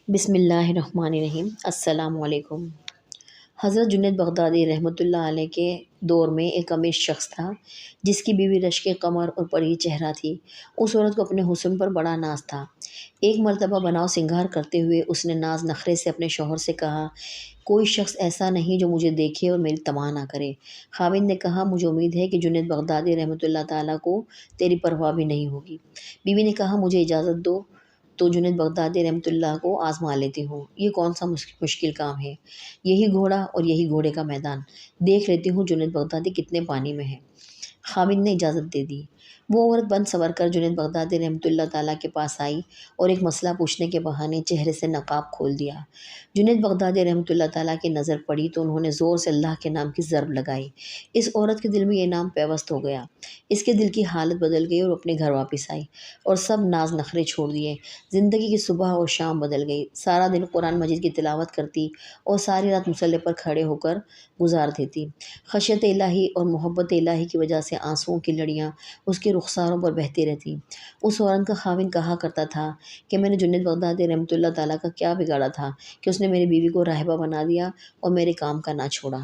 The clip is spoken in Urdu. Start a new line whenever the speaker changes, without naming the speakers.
بسم اللہ الرحمن الرحیم۔ السلام علیکم۔ حضرت جنید بغدادی رحمۃ اللہ علیہ کے دور میں ایک امیر شخص تھا جس کی بیوی رشک قمر اور پری چہرہ تھی۔ اس عورت کو اپنے حسن پر بڑا ناز تھا۔ ایک مرتبہ بناؤ سنگار کرتے ہوئے اس نے ناز نخرے سے اپنے شوہر سے کہا، کوئی شخص ایسا نہیں جو مجھے دیکھے اور میری طمع نہ کرے۔ خاوند نے کہا، مجھے امید ہے کہ جنید بغدادی رحمۃ اللہ تعالیٰ کو تیری پرواہ بھی نہیں ہوگی۔ بیوی نے کہا، مجھے اجازت دو تو جنید بغدادی رحمۃ اللہ کو آزما لیتی ہوں۔ یہ کون سا مشکل کام ہے؟ یہی گھوڑا اور یہی گھوڑے کا میدان، دیکھ لیتی ہوں جنید بغدادی کتنے پانی میں ہے۔ خاوند نے اجازت دے دی۔ وہ عورت بن سنور کر جنید بغدادی رحمۃ اللہ تعالیٰ کے پاس آئی اور ایک مسئلہ پوچھنے کے بہانے چہرے سے نقاب کھول دیا۔ جنید بغدادی رحمۃ اللہ تعالیٰ کی نظر پڑی تو انہوں نے زور سے اللہ کے نام کی ضرب لگائی۔ اس عورت کے دل میں یہ نام پیوست ہو گیا۔ اس کے دل کی حالت بدل گئی اور اپنے گھر واپس آئی اور سب ناز نخرے چھوڑ دیے۔ زندگی کی صبح اور شام بدل گئی۔ سارا دن قرآن مجید کی تلاوت کرتی اور ساری رات مصلی پر کھڑے ہو کر گزار دیتی۔ خشیت الہی اور محبت الہی کی وجہ سے آنسوؤں کی لڑیاں اس کے رخساروں پر بہتی رہتی۔ اس عورت کا خاوند کہا کرتا تھا کہ میں نے جنید بغدادی رحمۃ اللہ تعالیٰ کا کیا بگاڑا تھا کہ اس نے میری بیوی کو راہبہ بنا دیا اور میرے کام کا نہ چھوڑا۔